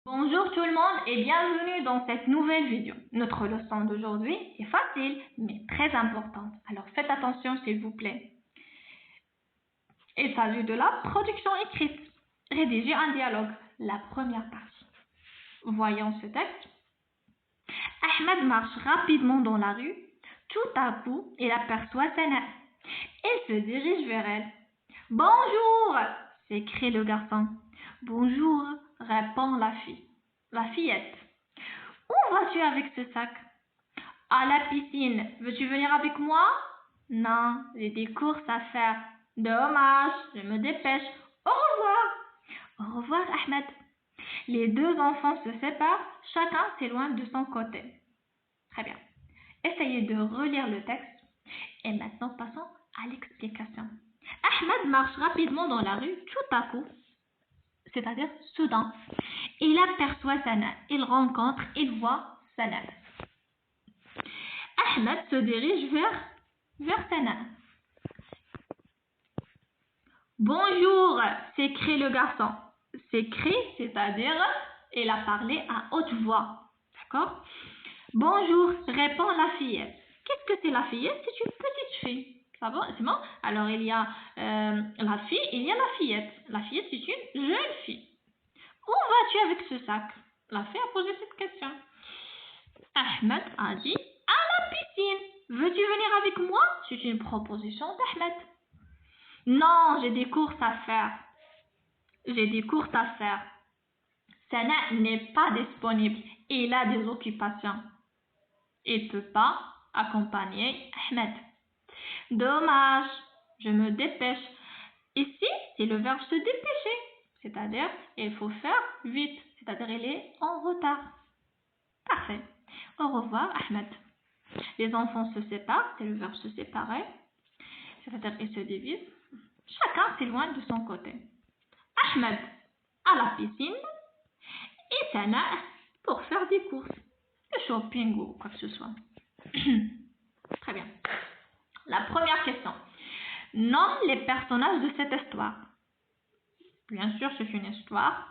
Bonjour tout le monde et bienvenue dans cette nouvelle vidéo. Notre leçon d'aujourd'hui est facile mais très importante. Alors faites attention s'il vous plaît. Il s'agit de la production écrite. Rédiger un dialogue. La première partie. Voyons ce texte. Ahmed marche rapidement dans la rue. Tout à coup, il aperçoit Sana. Il se dirige vers elle. Bonjour, s'écrie le garçon. Bonjour, répond la fillette. Où vas-tu avec ce sac? À la piscine. Veux-tu venir avec moi? Non, j'ai des courses à faire. Dommage, je me dépêche. Au revoir. Au revoir, Ahmed. Les deux enfants se séparent, chacun s'éloigne de son côté. Très bien. Essayez de relire le texte. Et maintenant, passons à l'explication. Ahmed marche rapidement dans la rue, tout à coup, c'est-à-dire soudain. Il aperçoit Sana. Il voit Sana. Ahmed se dirige vers Sana. Bonjour, s'écrie le garçon. S'écrie, c'est-à-dire, il a parlé à haute voix. D'accord? Bonjour, répond la fillette. Qu'est-ce que c'est la fillette? C'est une petite fille. Ça va? C'est bon? Alors, il y a la fille et il y a la fillette. La fillette, c'est une jeune fille. Où vas-tu avec ce sac? La fille a posé cette question. Ahmed a dit à la piscine. Veux-tu venir avec moi? C'est une proposition d'Ahmed. Non, j'ai des courses à faire. Sana n'est pas disponible. Il a des occupations. Il ne peut pas accompagner Ahmed. Dommage, je me dépêche. Ici, c'est le verbe se dépêcher. C'est-à-dire, il faut faire vite. C'est-à-dire, il est en retard. Parfait. Au revoir, Ahmed. Les enfants se séparent. C'est le verbe se séparer. C'est-à-dire, ils se divisent. Chacun s'éloigne de son côté. Ahmed à la piscine et Sana pour faire des courses, le shopping ou quoi que ce soit. Très bien. La première question. Nomme les personnages de cette histoire. Bien sûr, c'est une histoire.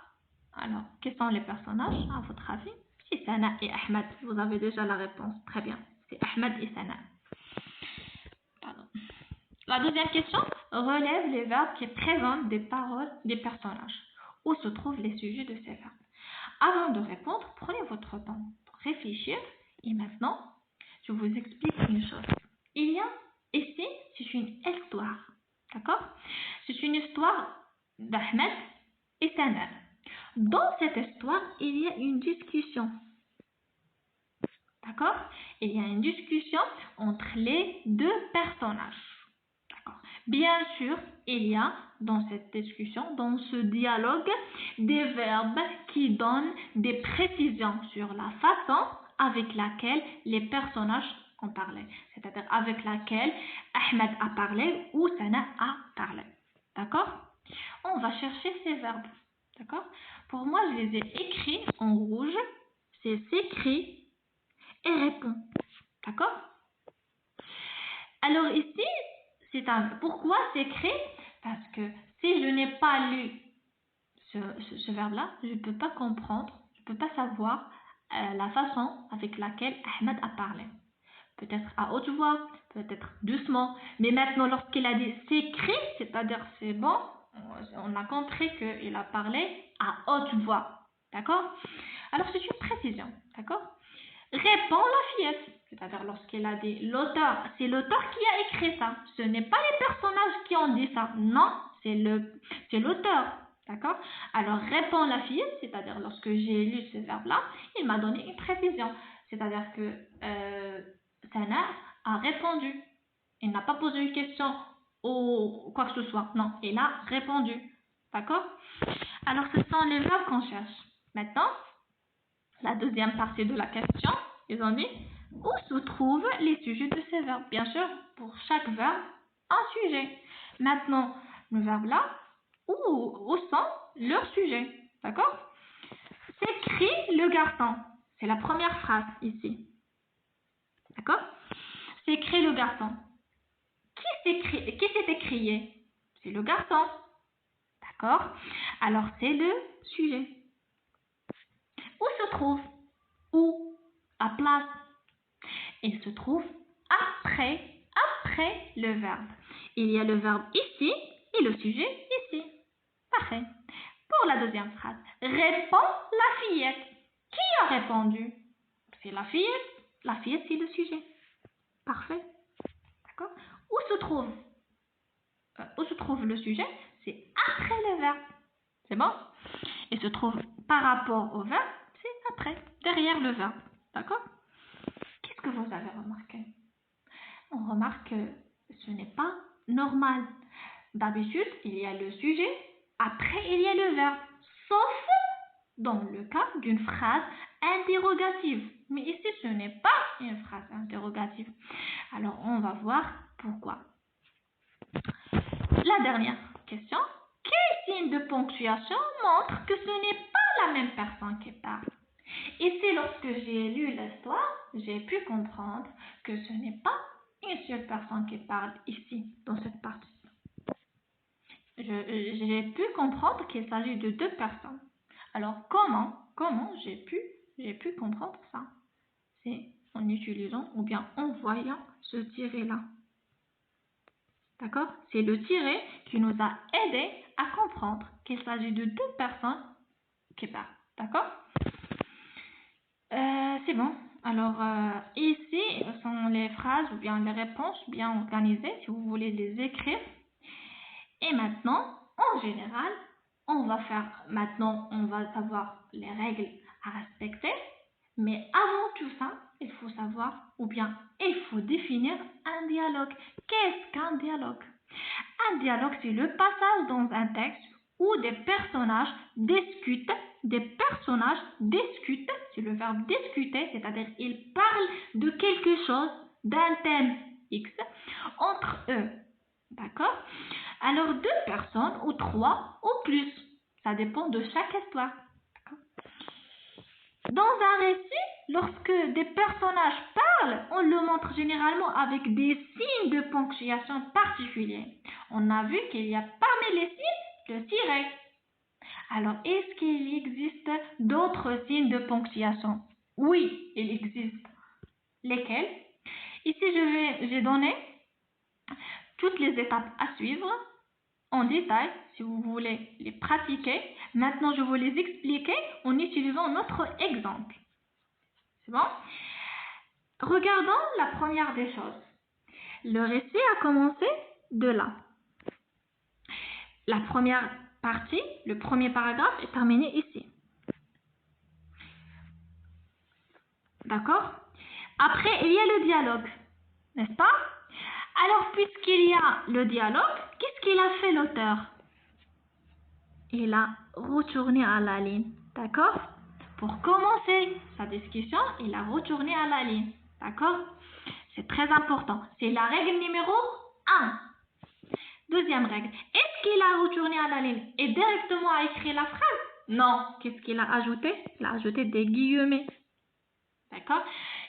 Alors, quels sont les personnages à votre avis? C'est Sana et Ahmed. Vous avez déjà la réponse. Très bien. C'est Ahmed et Sana. Pardon. La deuxième question. Relève les verbes qui présentent des paroles des personnages. Où se trouvent les sujets de ces verbes? Avant de répondre, prenez votre temps pour réfléchir. Et maintenant, je vous explique une chose. Il y a ici, c'est une histoire. D'accord? C'est une histoire d'Ahmed et Sana. Dans cette histoire, il y a une discussion. D'accord? Il y a une discussion entre les deux personnages. D'accord? Bien sûr, il y a dans cette discussion, dans ce dialogue, des verbes qui donnent des précisions sur la façon avec laquelle les personnages ont parlé. C'est-à-dire avec laquelle Ahmed a parlé ou Sana a parlé. D'accord? On va chercher ces verbes. D'accord? Pour moi, je les ai écrits en rouge. C'est s'écrit et répond. D'accord? Alors ici, pourquoi s'écrit? Parce que si je n'ai pas lu ce verbe-là, je ne peux pas comprendre, je ne peux pas savoir la façon avec laquelle Ahmed a parlé. Peut-être à haute voix, peut-être doucement. Mais maintenant, lorsqu'il a dit s'écrit, c'est-à-dire c'est bon, on a compris qu'il a parlé à haute voix. D'accord? Alors c'est une précision. D'accord? Répond la fillette. C'est-à-dire lorsqu'il a dit l'auteur, c'est l'auteur qui a écrit ça. Ce n'est pas les personnages qui ont dit ça. Non, c'est l'auteur. D'accord? Alors répond la fillette, c'est-à-dire lorsque j'ai lu ce verbe-là, il m'a donné une précision. C'est-à-dire que Sana a répondu. Il n'a pas posé une question ou quoi que ce soit. Non, il a répondu. D'accord? Alors ce sont les verbes qu'on cherche. Maintenant, la deuxième partie de la question, ils ont dit où se trouvent les sujets de ces verbes. Bien sûr, pour chaque verbe, un sujet. Maintenant, le verbe là, où sont leurs sujets. D'accord? S'écrie le garçon. C'est la première phrase ici. D'accord? S'écrie le garçon. Qui s'est écrié? C'est le garçon. D'accord? Alors, c'est le sujet. trouve où? La place. Il se trouve après le verbe. Il y a le verbe ici et le sujet ici. Parfait. Pour la deuxième phrase, répond la fillette. Qui a répondu? C'est la fillette. La fillette, c'est le sujet. Parfait. D'accord? Où se trouve le sujet? C'est après le verbe. C'est bon? Il se trouve par rapport au verbe, c'est après, derrière le verbe. D'accord? Qu'est-ce que vous avez remarqué? On remarque que ce n'est pas normal. D'habitude, il y a le sujet, après il y a le verbe, sauf dans le cas d'une phrase interrogative. Mais ici, ce n'est pas une phrase interrogative. Alors, on va voir pourquoi. La dernière question. Quel signe de ponctuation montre que ce n'est pas la même personne qui parle? Ici, lorsque j'ai lu l'histoire, j'ai pu comprendre que ce n'est pas une seule personne qui parle ici, dans cette partie. J'ai pu comprendre qu'il s'agit de deux personnes. Alors, comment j'ai pu comprendre ça? C'est en utilisant ou bien en voyant ce tiret-là. D'accord? C'est le tiret qui nous a aidé à comprendre qu'il s'agit de deux personnes qui parlent. D'accord? C'est bon. Alors, ici sont les phrases ou bien les réponses bien organisées, si vous voulez les écrire. Et maintenant, en général, on va savoir les règles à respecter. Mais avant tout ça, il faut savoir ou bien il faut définir un dialogue. Qu'est-ce qu'un dialogue? Un dialogue, c'est le passage dans un texte où des personnages discutent, c'est le verbe discuter, c'est-à-dire ils parlent de quelque chose, d'un thème X, entre eux. D'accord? Alors, deux personnes ou trois ou plus, ça dépend de chaque histoire. Dans un récit, lorsque des personnages parlent, on le montre généralement avec des signes de ponctuation particuliers. On a vu qu'il y a parmi les signes le tiret. Alors, est-ce qu'il existe d'autres signes de ponctuation? Oui, il existe. Lesquels? Ici, j'ai donné toutes les étapes à suivre en détail, si vous voulez les pratiquer. Maintenant, je vais les expliquer en utilisant notre exemple. C'est bon? Regardons la première des choses. Le récit a commencé de là. La première partie, le premier paragraphe est terminé ici. D'accord? Après, il y a le dialogue, n'est-ce pas? Alors, puisqu'il y a le dialogue, qu'est-ce qu'il a fait l'auteur? Il a retourné à la ligne, d'accord? Pour commencer sa discussion, il a retourné à la ligne, d'accord? C'est très important. C'est la règle numéro 1. Deuxième règle. Est-ce qu'il a retourné à la ligne et directement a écrit la phrase? Non. Qu'est-ce qu'il a ajouté? Il a ajouté des guillemets. D'accord?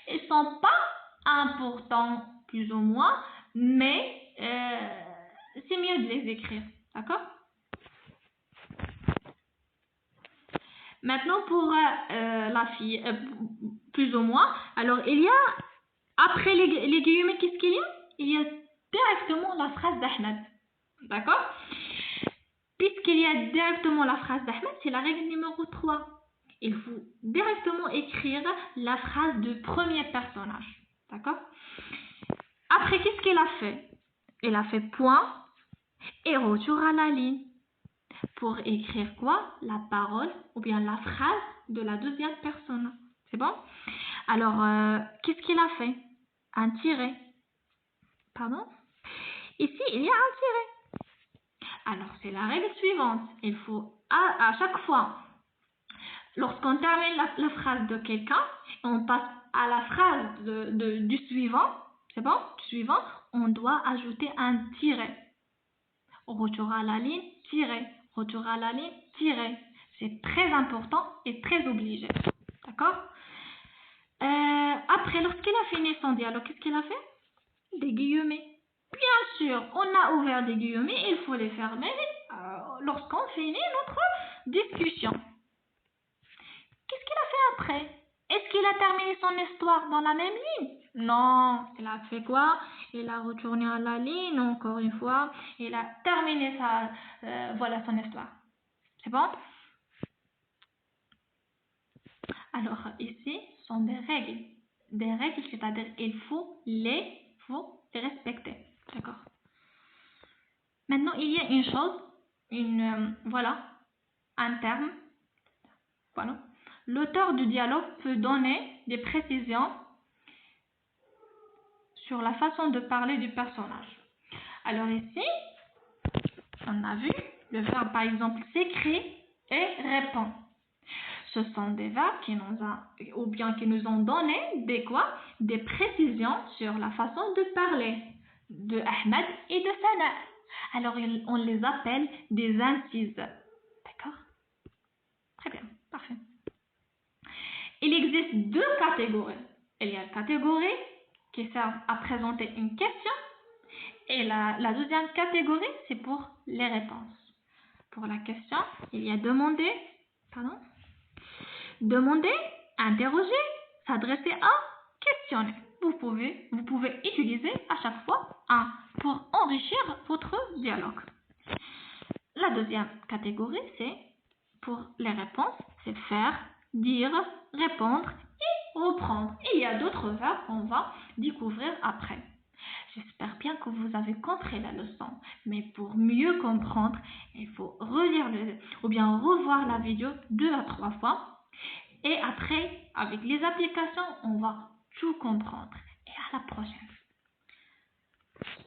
Ils ne sont pas importants, plus ou moins, mais c'est mieux de les écrire. D'accord? Maintenant, pour la fille, plus ou moins, alors il y a, après les guillemets, qu'est-ce qu'il y a? Il y a directement la phrase d'Ahmed. D'accord? Puisqu'il y a directement la phrase d'Ahmed, c'est la règle numéro 3. Il faut directement écrire la phrase de premier personnage. D'accord? Après, qu'est-ce qu'il a fait? Il a fait point et retour à la ligne. Pour écrire quoi? La parole ou bien la phrase de la deuxième personne. C'est bon? Alors, qu'est-ce qu'il a fait? Un tiret. Pardon? Ici, il y a un tiret. Alors, c'est la règle suivante. Il faut, à chaque fois, lorsqu'on termine la phrase de quelqu'un, on passe à la phrase du suivant. C'est bon? Du suivant, on doit ajouter un tiret. Retour à la ligne, tiret. Retour à la ligne, tiret. C'est très important et très obligé. D'accord? Après, lorsqu'il a fini son dialogue, qu'est-ce qu'il a fait? Des guillemets. Bien sûr, on a ouvert des guillemets, il faut les fermer lorsqu'on finit notre discussion. Qu'est-ce qu'il a fait après. Est-ce qu'il a terminé son histoire dans la même ligne? Non, il a fait quoi? Il a retourné à la ligne encore une fois. Il a terminé voilà son histoire. C'est bon? Alors ici, ce sont des règles. Des règles, c'est-à-dire il faut les respecter. D'accord? Maintenant, il y a une chose, voilà, un terme. Voilà. L'auteur du dialogue peut donner des précisions sur la façon de parler du personnage. Alors ici, on a vu le verbe par exemple s'écrit et répond. Ce sont des verbes qui nous ont donné des précisions sur la façon de parler de Ahmed et de Sana. Alors on les appelle des incises. D'accord? Très bien, parfait. Il existe deux catégories. Il y a la catégorie qui sert à présenter une question et la deuxième catégorie, c'est pour les réponses. Pour la question, il y a demander, interroger, s'adresser à, questionner. Vous pouvez utiliser à chaque fois un pour enrichir votre dialogue. La deuxième catégorie, c'est pour les réponses, c'est faire, dire, répondre et reprendre. Et il y a d'autres verbes qu'on va découvrir après. J'espère bien que vous avez compris la leçon, mais pour mieux comprendre, il faut relire revoir la vidéo 2 à 3 fois. Et après, avec les applications, on va tout comprendre. Et à la prochaine.